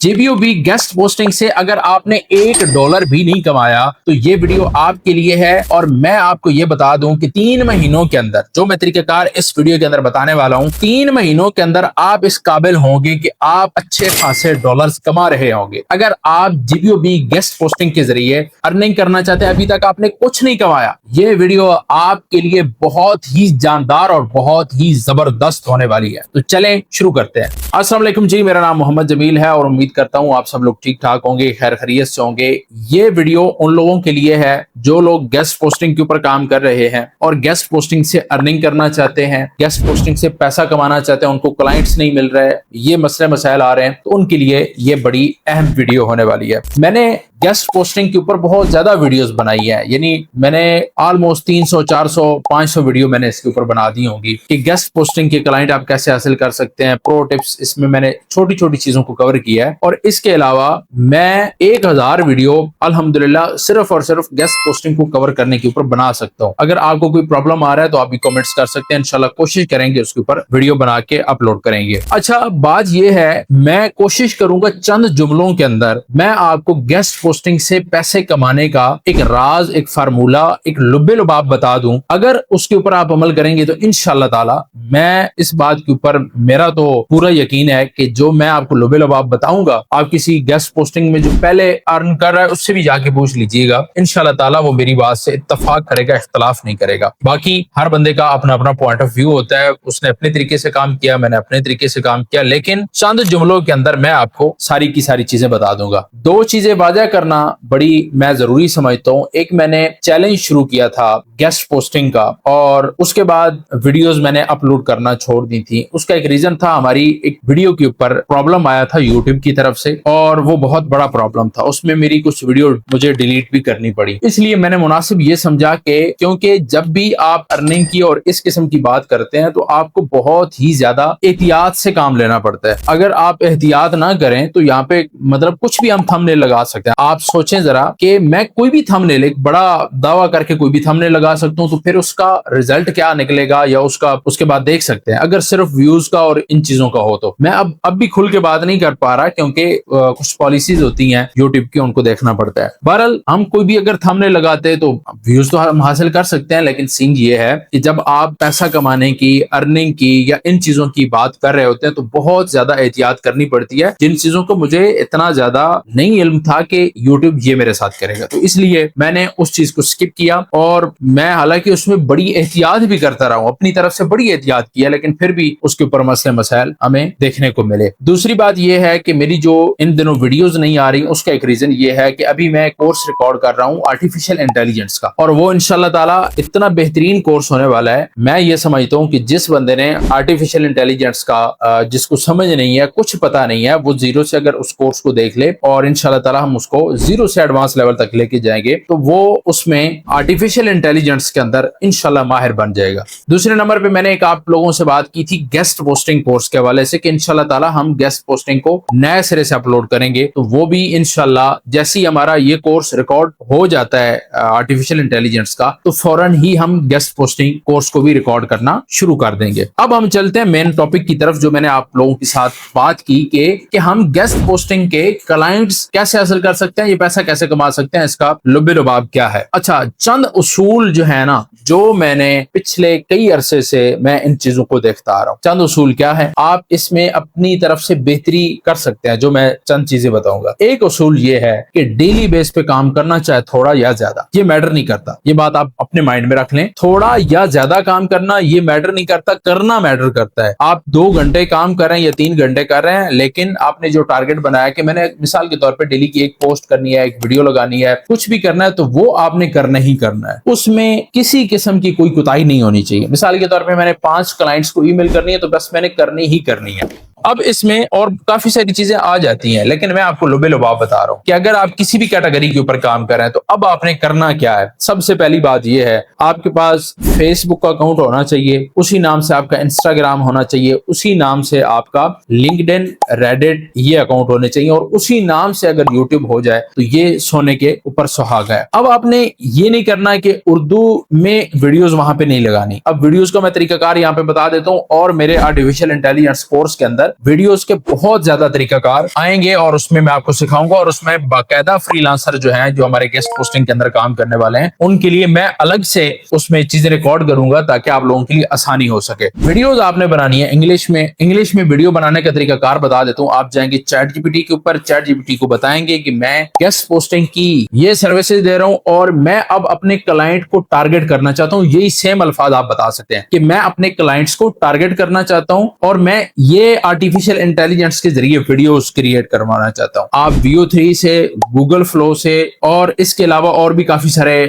JBOB guest posting से अगर आपने $1 भी नहीं कमाया तो ये वीडियो आपके लिए है। और मैं आपको ये बता दूं कि 3 महीनों के अंदर जो मैं तरीकाकार इस वीडियो के अंदर बताने वाला हूं, 3 महीनों के अंदर आप इस काबिल होंगे कि आप अच्छे खासे डॉलर्स कमा रहे होंगे। अगर आप JBOB गेस्ट पोस्टिंग के जरिए अर्निंग करना चाहते हैं, अभी तक आपने कुछ नहीं कमाया, ये वीडियो आपके लिए बहुत ही जानदार और बहुत ही जबरदस्त होने वाली है। तो चलें शुरू करते हैं। अस्सलाम वालेकुम जी, मेरा नाम मोहम्मद जमील है और उम्मीद करता हूं आप सब लोग ठीक ठाक होंगे, खैर खैरियत से होंगे। ये वीडियो उन लोगों के लिए है जो लोग गेस्ट पोस्टिंग के ऊपर काम कर रहे हैं और गेस्ट पोस्टिंग से अर्निंग करना चाहते हैं, गेस्ट पोस्टिंग से पैसा कमाना चाहते हैं, उनको क्लाइंट्स नहीं मिल रहे, ये मसले मसाइल आ रहे हैं, तो उनके लिए ये बड़ी अहम वीडियो होने वाली है। मैंने गेस्ट पोस्टिंग के ऊपर बहुत ज्यादा वीडियोस बनाई है, यानी मैंने ऑलमोस्ट 300, 400, 500 वीडियो मैंने इसके ऊपर बना दी होंगी कि गेस्ट पोस्टिंग के क्लाइंट आप कैसे हासिल कर सकते हैं, प्रो टिप्स, इसमें मैंने छोटी छोटी चीजों को कवर किया है। और इसके अलावा मैं 1000 वीडियो अल्हम्दुलिल्लाह सिर्फ और सिर्फ गेस्ट पोस्टिंग को कवर करने के ऊपर बना सकता हूँ। अगर आपको कोई प्रॉब्लम आ रहा है तो आप भी कमेंट्स कर सकते हैं, इंशाल्लाह कोशिश करेंगे उसके ऊपर वीडियो बना के अपलोड करेंगे। अच्छा, बात यह है, मैं कोशिश करूंगा चंद जुमलों के अंदर मैं आपको गेस्ट पोस्टिंग से पैसे कमाने का एक राज, एक फार्मूला, एक लुब्बे लुबाब बता दूं। अगर उसके ऊपर आप अमल करेंगे तो इंशाल्लाह ताला मैं इस बात के ऊपर मेरा तो पूरा यकीन है कि जो मैं आपको लुब्बे लुबाब बताऊंगा, आप किसी गेस्ट पोस्टिंग में जो पहले अर्न कर रहा है उससे भी जाके पूछ लीजिएगा, इंशाल्लाह ताला वो मेरी बात से इत्तफाक करेगा, इख्तलाफ नहीं करेगा। बाकी हर बंदे का अपना अपना पॉइंट ऑफ व्यू होता है, उसने अपने तरीके से काम किया, मैंने अपने तरीके से काम किया, लेकिन चंद जुमलों के अंदर मैं आपको सारी की सारी चीजें बता दूंगा। 2 चीजें वाज़ेह करना बड़ी मैं जरूरी समझता हूँ। एक, मैंने चैलेंज शुरू किया था गेस्ट पोस्टिंग का और उसके बाद वीडियोस मैंने अपलोड करना छोड़ दी थी। उसका एक रीजन था, हमारी एक वीडियो के ऊपर प्रॉब्लम आया था यूट्यूब की तरफ से और वो बहुत बड़ा प्रॉब्लम था, उसमें मेरी कुछ वीडियो मुझे डिलीट भी करनी पड़ी। इसलिए मैंने मुनासिब ये समझा कि क्योंकि जब भी आप अर्निंग की और इस किस्म की बात करते हैं तो आपको बहुत ही ज्यादा एहतियात से काम लेना पड़ता है। अगर आप एहतियात ना करें तो यहाँ पे मतलब कुछ भी हम थंबनेल लगा सकते हैं। आप सोचें जरा कि मैं कोई भी थंबनेल, एक बड़ा दावा करके कोई भी थंबनेल लगा सकता हूं तो फिर उसका रिजल्ट क्या निकलेगा या उसके बाद देख सकते हैं। अगर सिर्फ व्यूज का और इन चीजों का हो तो मैं अब भी खुल के बात नहीं कर पा रहा क्योंकि कुछ पॉलिसीज होती हैं यूट्यूब की, उनको देखना पड़ता है। बहरहाल हम कोई भी अगर थंबनेल लगाते हैं तो व्यूज तो हम हासिल कर सकते हैं, लेकिन सीन ये है कि जब आप पैसा कमाने की, अर्निंग की या इन चीजों की बात कर रहे होते हैं तो बहुत ज्यादा एहतियात करनी पड़ती है, जिन चीजों को मुझे इतना ज्यादा नहीं इल्म था कि यूट्यूब ये मेरे साथ करेगा। तो इसलिए मैंने उस चीज को स्किप किया और मैं हालांकि उसमें बड़ी एहतियात भी करता रहा हूं, अपनी तरफ से बड़ी एहतियात किया, लेकिन फिर भी उसके ऊपर मसले मसाइल हमें देखने को मिले। दूसरी बात यह है कि मेरी जो इन दिनों वीडियोस नहीं आ रही, उसका एक रीजन ये है कि अभी मैं कोर्स रिकॉर्ड कर रहा हूं आर्टिफिशियल इंटेलिजेंस का, और वो इंशाल्लाह ताला इतना बेहतरीन कोर्स होने वाला है। मैं ये समझता हूं कि जिस बंदे ने आर्टिफिशियल इंटेलिजेंस का जिसको समझ नहीं है, कुछ पता नहीं है, वो जीरो से अगर उस कोर्स को देख ले और इंशाल्लाह ताला हम उसको जीरो से एडवांस लेवल तक लेके जाएंगे तो वो उसमें आर्टिफिशियल इंटेलिजेंस के अंदर इंशाल्लाह माहिर बन जाएगा। दूसरे नंबर पे मैंने एक आप लोगों से बात की थी गेस्ट पोस्टिंग कोर्स के हवाले से कि इंशाल्लाह ताला हम गेस्ट पोस्टिंग को नए सिरे से अपलोड करेंगे, तो वो भी इंशाल्लाह जैसे ही हमारा ये कोर्स रिकॉर्ड हो जाता है आर्टिफिशियल इंटेलिजेंस का, तो फौरन ही हम गेस्ट पोस्टिंग कोर्स को भी रिकॉर्ड करना शुरू कर देंगे। अब हम चलते हैं मेन टॉपिक की तरफ, जो मैंने आप लोगों के साथ बात की कि हम गेस्ट पोस्टिंग के क्लाइंट्स कैसे हासिल कर सकते हैं, ये पैसा कैसे कमा सकते हैं, इसका लुब्बे लुबाब क्या है। अच्छा, चंद उसूल जो है ना, जो मैंने पिछले कई अरसे से मैं इन चीजों को देखता आ रहा हूँ। चंद उसूल क्या है, आप इसमें अपनी तरफ से बेहतरी कर सकते हैं, जो मैं चंद चीजें बताऊंगा। एक उसूल ये है कि डेली बेस पे काम करना, चाहे थोड़ा या ज्यादा, ये मैटर नहीं करता। ये बात आप अपने माइंड में रख लें, थोड़ा या ज्यादा काम करना ये मैटर नहीं करता, करना मैटर करता है। आप 2 घंटे काम कर रहे हैं या 3 घंटे कर रहे हैं, लेकिन आपने जो टारगेट बनाया कि मैंने मिसाल के तौर पर डेली की एक पोस्ट करनी है, एक वीडियो लगानी है, कुछ भी करना है, तो वो आपने करना ही करना है। उसमें किसी किस्म की कोई कोताही नहीं होनी चाहिए। मिसाल के तौर पे मैंने 5 क्लाइंट्स को ईमेल करनी है तो बस मैंने करनी ही करनी है। अब इसमें और काफी सारी चीजें आ जाती हैं, लेकिन मैं आपको लुबे लुबाब बता रहा हूं कि अगर आप किसी भी कैटेगरी के ऊपर काम कर रहे हैं तो अब आपने करना क्या है। सबसे पहली बात यह है, आपके पास फेसबुक का अकाउंट होना चाहिए, उसी नाम से आपका इंस्टाग्राम होना चाहिए, उसी नाम से आपका लिंक्डइन, रेडिट ये अकाउंट होने चाहिए, और उसी नाम से अगर यूट्यूब हो जाए तो ये सोने के ऊपर सुहागा है। अब आपने ये नहीं करना है कि उर्दू में वीडियोस वहां पे नहीं लगानी। अब वीडियोस का मैं तरीकाकार यहाँ पे बता देता हूँ, और मेरे आर्टिफिशियल इंटेलिजेंस कोर्स के अंदर اندر ویڈیوز کے بہت زیادہ طریقہ کار آئیں گے اور اس میں میں آپ کو سکھاؤں گا، اور اس میں باقاعدہ فری لانسر جو ہیں جو ہمارے گیسٹ پوسٹنگ کے اندر کام کرنے والے ہیں ان کے لیے میں الگ سے اس میں چیزیں ریکارڈ کروں گا تاکہ آپ لوگوں کے لیے آسانی ہو سکے۔ ویڈیوز آپ نے بنانی ہے انگلش میں ویڈیو بنانے کا طریقہ کار بتا دیتا ہوں۔ آپ جائیں گے چیٹ جی پی ٹی کے اوپر، چیٹ جی پی ٹی کو بتائیں گے کہ میں گیسٹ پوسٹنگ کی یہ سروسز دے رہا ہوں اور میں اب اپنے کلائنٹ کو ٹارگٹ کرنا چاہتا ہوں۔ یہی سیم الفاظ آپ بتا سکتے ہیں کہ میں اپنے کلائنٹس کو ٹارگٹ کرنا چاہتا ہوں اور میں یہ آرٹیفیشل انٹیلیجنس کے ذریعے ویڈیوز کریٹ کروانا چاہتا ہوں۔ آپ ویو 3 سے، گوگل فلو سے اور اس کے علاوہ اور بھی کافی سارے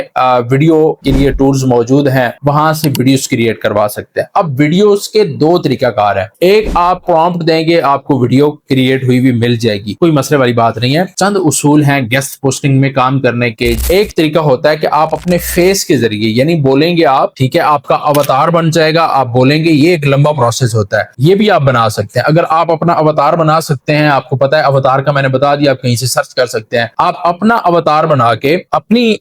ویڈیو کے لیے ٹولز موجود ہیں، وہاں سے ویڈیوز کریٹ کروا سکتے ہیں۔ اب ویڈیوز کے دو طریقہ کار ہیں، ایک آپ پرومپٹ دیں گے آپ کو ویڈیو کریٹ ہوئی بھی مل جائے گی، کوئی مسئلے والی بات نہیں ہے۔ چند اصول ہیں گیسٹ پوسٹنگ میں کام کرنے کے۔ ایک طریقہ ہوتا ہے کہ آپ اپنے فیس کے ذریعے یعنی بولیں گے آپ، ٹھیک ہے، آپ کا اوتار بن جائے گا، آپ بولیں گے، یہ ایک لمبا پروسیس ہوتا ہے، یہ بھی آپ بنا سکتے ہیں۔ اگر آپ اپنا اوتار بنا سکتے ہیں، آپ کو پتا ہے اوتار کا میں نے بتا دیا، آپ کہیں سے سرچ کر سکتے ہیں، آپ اپنا اوتار بنا کے اپنی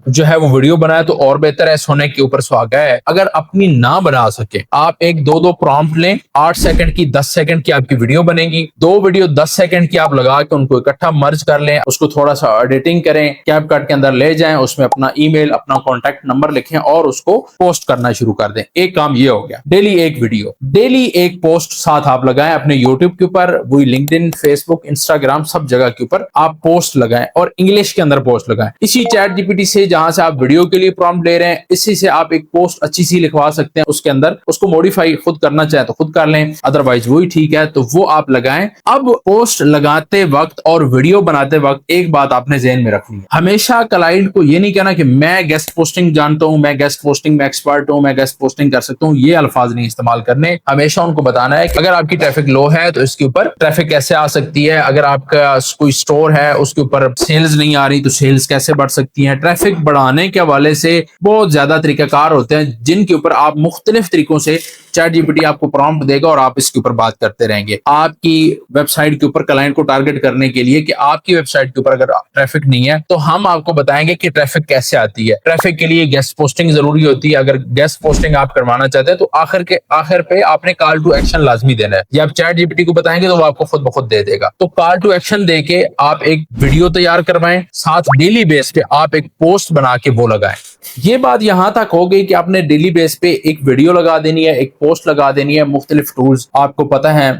جو ہے وہ ویڈیو بنائے تو اور بہتر ہے، سونے کے اوپر سہاگا ہے۔ اگر اپنی نہ بنا سکے، آپ ایک دو پرومپٹ لیں، 8 سیکنڈ کی 10 سیکنڈ کی آپ کی ویڈیو بنے گی، دو ویڈیو 10 سیکنڈ کی آپ لگا کے ان کو اکٹھا مرج کر لیں، اس کو تھوڑا سا ایڈیٹنگ کریں، کیپ کٹ کے اندر لے جائیں، اس میں اپنا ای میل، اپنا کانٹیکٹ نمبر لکھیں اور اس کو پوسٹ کرنا شروع کر دیں۔ ایک کام یہ ہو گیا، ڈیلی ایک ویڈیو، ڈیلی ایک پوسٹ ساتھ آپ لگائیں اپنے یوٹیوب کے اوپر، وہی لنکڈن، فیس بک، انسٹاگرام، سب جگہ کے اوپر آپ پوسٹ لگائیں اور انگلش کے اندر پوسٹ لگائیں۔ اسی چیٹ جی پی ٹی سے جہاں سے آپ ویڈیو کے لیے پرومپٹ لے رہے ہیں، اسی سے آپ ایک پوسٹ اچھی سی لکھوا سکتے ہیں، اس کے اندر اس کو موڈیفائی خود کرنا چاہے تو خود کر لیں، ادروائز وہی ٹھیک ہے تو وہ آپ لگائیں۔ اب پوسٹ لگاتے وقت اور ویڈیو بناتے وقت ایک بات آپ نے ذہن میں رکھنی ہے، ہمیشہ کلائنٹ کو یہ نہیں کہنا کہ میں گیسٹ پوسٹنگ جانتا ہوں، میں گیسٹ پوسٹنگ میں ایکسپرٹ ہوں، میں گیسٹ پوسٹنگ کر سکتا ہوں، یہ الفاظ نہیں استعمال کرنے۔ ہمیشہ ان کو بتانا ہے کہ اگر آپ کی ٹریفک لو ہے تو اس کے اوپر ٹریفک کیسے آ سکتی ہے، اگر آپ کا کوئی سٹور ہے اس کے اوپر سیلز نہیں آ رہی تو سیلز کیسے بڑھ سکتی ہیں۔ ٹریفک بڑھانے کے حوالے سے بہت زیادہ طریقہ کار ہوتے ہیں جن کے اوپر آپ مختلف طریقوں سے چیٹ جی پی ٹی آپ کو پرومپٹ دے گا اور آپ اس کے اوپر بات کرتے رہیں گے۔ آپ کی ویب سائٹ کے اوپر کلائنٹ کو ٹارگٹ کرنے کے لیے کہ آپ کی ویب سائٹ کے اوپر اگر ٹریفک نہیں ہے تو ہم آپ کو بتائیں گے کہ ٹریفک کیسے آتی ہے۔ ٹریفک کے لیے گیسٹ پوسٹنگ ضروری ہوتی ہے، اگر گیسٹ پوسٹنگ آپ کروانا چاہتے ہیں تو آخر پہ آپ نے کال ٹو ایکشن لازمی دینا ہے، یا آپ چیٹ جی پی ٹی کو بتائیں گے تو وہ آپ کو خود بخود دے دے گا۔ تو کال ٹو ایکشن دے کے آپ ایک ویڈیو تیار کروائیں، ساتھ ڈیلی بیس پہ آپ ایک پوسٹ بنا کے وہ لگائیں۔ یہ بات یہاں تک ہو گئی کہ آپ نے ڈیلی بیس پہ ایک ویڈیو لگا دینی ہے، ایک پوسٹ لگا دینی ہے۔ مختلف ٹولز آپ کو پتہ ہے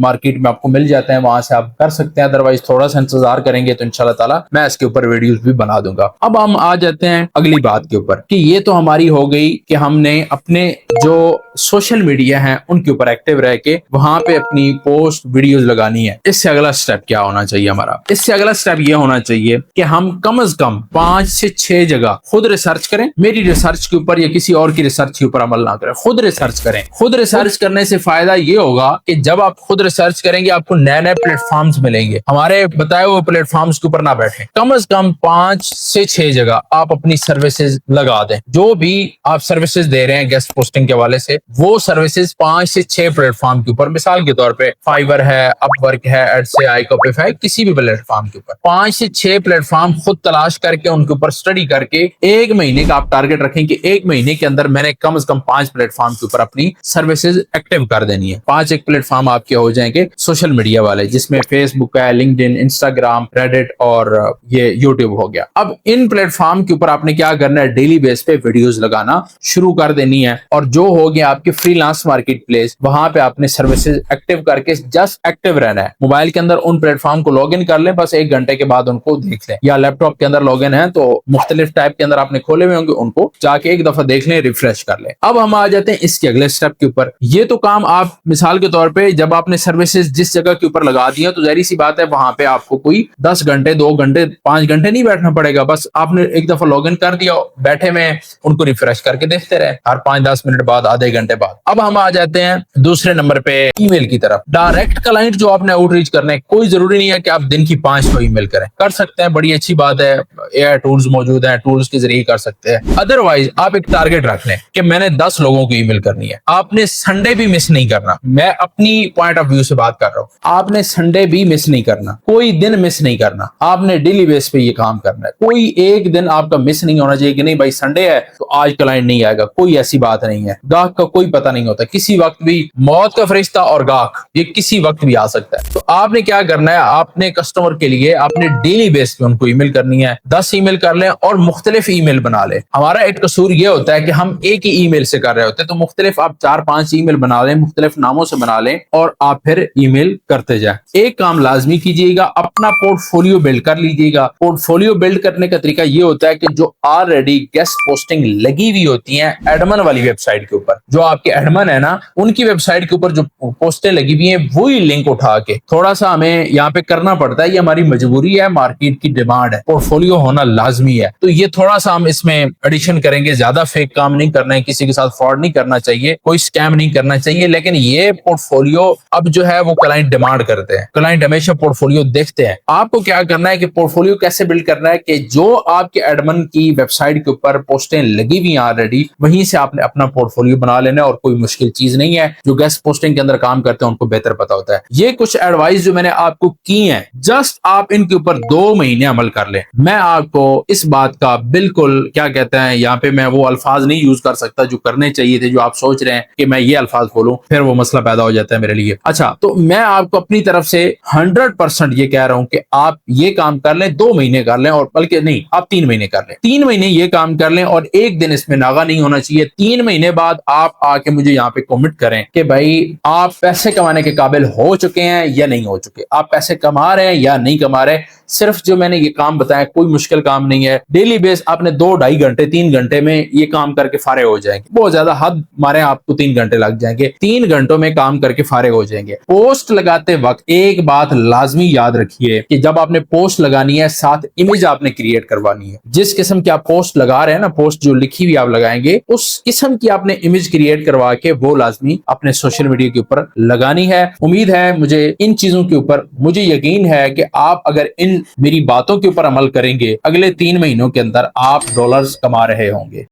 مارکیٹ میں آپ کو مل جاتے ہیں، وہاں سے آپ کر سکتے ہیں، ادروائز تھوڑا سا انتظار کریں گے تو انشاءاللہ تعالی میں اس کے اوپر ویڈیوز بھی بنا دوں گا۔ اب ہم آ جاتے ہیں اگلی بات کے اوپر کہ یہ تو ہماری ہو گئی کہ ہم نے اپنے جو سوشل میڈیا ہیں ان کے اوپر ایکٹیو رہ کے وہاں پہ اپنی پوسٹ ویڈیوز لگانی ہے۔ اس سے اگلا سٹیپ کیا ہونا چاہیے ہمارا؟ اس سے اگلا سٹیپ یہ ہونا چاہیے کہ ہم کم از کم 5 سے 6 جگہ خود ریسرچ کریں۔ میری ریسرچ کے اوپر یا کسی اور کی ریسرچ کے اوپر عمل نہ کریں، خود ریسرچ کریں۔ خود ریسرچ کرنے سے فائدہ یہ ہوگا کہ جب آپ خود ریسرچ کریں گے آپ کو نئے نئے پلیٹ فارمز ملیں گے، ہمارے بتائے ہوئے پلیٹ فارمز کے اوپر نہ بیٹھیں۔ کم از کم 5 سے 6 جگہ آپ اپنی سروسز لگا دیں، جو بھی آپ سروسز دے رہے ہیں گیسٹ پوسٹنگ کے حوالے سے وہ سروسز 5 سے 6 پلیٹ فارم کے اوپر، مثال کے طور پہ فائبر ہے، اپ ورک ہے، ایڈ سے آئی کاپیفائی، کسی بھی پلیٹ فارم کے اوپر 5 سے 6 پلیٹ فارم خود تلاش کر کے ان کے اوپر اسٹڈی کر کے ایک مہینے کا آپ ٹارگٹ رکھیں کہ ایک مہینے کے اندر میں نے کم از کم 5 پلیٹ فارم کے اوپر اپنی سروسز ایکٹیو کر دینی ہے۔ 5 ایک پلیٹ فارم آپ کے ہو جائیں گے سوشل میڈیا والے، جس میں فیس بک ہے، لنکڈن، انسٹاگرام، ریڈٹ اور یہ یوٹیوب ہو گیا۔ اب ان پلیٹ فارم کے اوپر آپ نے کیا کرنا ہے، ڈیلی بیس پہ ویڈیوز لگانا شروع کر دینی ہے، اور جو ہو گیا آپ کے فری لانس مارکیٹ پلیس، وہاں پہ آپ نے سروسز ایکٹیو کر کے جسٹ ایکٹیو رہنا ہے۔ موبائل کے اندر ان پلیٹ فارم کو لاگ ان کر لیں، بس 1 گھنٹے کے بعد ان کو دیکھ لیں، یا لیپ ٹاپ کے اندر لاگ ان ہے تو مختلف ٹائپ کے اندر آپ نے کھولے ہوئے ہوں گے، ان کو جا کے ایک دفعہ دیکھ لیں، ریفریش کر لیں۔ اب ہم آ جاتے ہیں اس کے اگلے سٹیپ کے اوپر۔ یہ تو کام آپ مثال کے طور پہ جب آپ نے سروسز جس جگہ کے اوپر لگا دی ہے تو ظاہری سی بات ہے وہاں پہ آپ کو کوئی 10 گھنٹے 2 گھنٹے 5 گھنٹے نہیں بیٹھنا پڑے گا، بس آپ نے ایک دفعہ لاگ ان کر دیا، بیٹھے میں ان کو ریفریش کر کے دیکھتے رہے ہر 5-10 منٹ بعد، آدھے گھنٹے بعد۔ اب ہم آ جاتے ہیں دوسرے نمبر پہ ای میل کی طرف۔ ڈائریکٹ کلائنٹ جو آپ نے آؤٹ ریچ کرنا ہے، کوئی ضروری نہیں ہے کہ آپ دن کی 500 ای میل کریں، کر سکتے ہیں، بڑی اچھی بات ہے، اے آئی ٹولز موجود ہیں، ٹولز کے ذریعے کر سکتے सकते हैं। अदरवाइज आप एक टारगेट रख लें कि मैंने 10 लोगों को ईमेल करनी है। आपने संडे भी मिस नहीं करना, मैं अपनी पॉइंट ऑफ व्यू से बात कर रहा हूं। आपने संडे भी मिस नहीं करना, कोई दिन मिस नहीं करना, आपने डेली बेस पे ये काम करना है। कोई एक दिन आपका मिस नहीं होना चाहिए कि नहीं भाई संडे है तो आज क्लाइंट नहीं आएगा, कोई ऐसी बात नहीं है। गाहक का कोई पता नहीं होता, किसी वक्त भी मौत का फरिश्ता और गाहक ये किसी वक्त भी आ सकता है। तो आपने क्या करना है, आपने कस्टमर के लिए आपने डेली बेस पे उनको ईमेल करनी है। 10 ईमेल कर लें और मुख्तलिफ ईमेल बना लें। हमारा एक कसूर ये होता है कि हम एक ही ईमेल से कर रहे होते हैं, तो मुख्तलिफ आप 4-5 ईमेल बना लें, मुख्तलिफ नामों से बना लें और आप फिर ईमेल करते जाएं। एक काम लाजमी कीजिएगा, अपना पोर्टफोलियो बिल्ड कर लीजिएगा। पोर्टफोलियो बिल्ड करने का तरीका ये होता है कि जो ऑलरेडी गेस्ट पोस्टिंग लगी हुई होती हैं एडमन वाली वेबसाइट के ऊपर, जो आपके एडमन है ना, उनकी वेबसाइट के ऊपर जो पोस्टें लगी हुई हैं वही लिंक उठा के थोड़ा सा हमें यहाँ पे करना पड़ता है। ये हमारी मजबूरी है, मार्केट की डिमांड है, पोर्टफोलियो होना लाजमी है। तो ये थोड़ा सा हम इसमें एडिशन करेंगे, ज्यादा फेक काम नहीं करना है, किसी के साथ फ्रॉड नहीं करना चाहिए, कोई स्कैम नहीं करना चाहिए। लेकिन ये पोर्टफोलियो अब जो है वो क्लाइंट डिमांड करते हैं, क्लाइंट हमेशा पोर्टफोलियो देखते हैं। आपको क्या करना है कि पोर्टफोलियो कैसे बिल्ड करना है कि जो आपके एडमन की वेबसाइट के ऊपर पोस्टें लगी हुई हैं ऑलरेडी, वहीं से आपने अपना पोर्टफोलियो बना लेना है। और कोई मुश्किल चीज नहीं है, जो गेस्ट पोस्टिंग के अंदर काम करते हैं उनको बेहतर पता होता है। ये कुछ एडवाइस जो मैंने आपको की है, जस्ट आप इनके ऊपर 2 महीने अमल कर लें। मैं आपको इस बात का बिल्कुल क्या कहते हैं, यहाँ पे मैं वो अल्फाज नहीं यूज कर सकता जो करने चाहिए थे, जो आप सोच रहे हैं कि मैं ये अल्फाज बोलूं फिर वो मसला पैदा हो जाता है मेरे लिए। अच्छा, तो मैं आपको अपनी तरफ से 100% ये कह रहा हूं कि आप ये काम कर लें, 2 महीने कर लें, और बल्कि नहीं आप 3 महीने कर लें। 3 महीने ये काम कर लें और एक दिन इसमें नागा नहीं होना चाहिए। 3 महीने बाद आप आके मुझे यहाँ पे कमेंट करें कि भाई आप पैसे कमाने के काबिल हो चुके हैं या नहीं हो चुके, आप पैसे कमा रहे हैं या नहीं कमा रहे। सिर्फ जो मैंने ये काम बताया कोई मुश्किल काम नहीं है। डेली बेस आपने 2-2.5 घंटे 3 घंटे में ये काम करके फारे हो जाएंगे। बहुत ज्यादा हद मारे आपको 3 घंटे लग जाएंगे, 3 घंटों में काम करके फारे हो जाएंगे। पोस्ट लगाते वक्त एक बात लाजमी याद रखिए कि जब आपने पोस्ट लगानी है साथ इमेज आपने क्रिएट करवानी है। जिस किस्म की आप पोस्ट लगा रहे हैं ना, पोस्ट जो लिखी हुई आप लगाएंगे उस किस्म की आपने इमेज क्रिएट करवा के वो लाजमी अपने सोशल मीडिया के ऊपर लगानी है। उम्मीद है मुझे इन चीजों के ऊपर मुझे यकीन है कि आप अगर इन मेरी बातों के ऊपर अमल करेंगे, अगले 3 महीनों के अंदर आप डॉलर्स कमा रहे होंगे।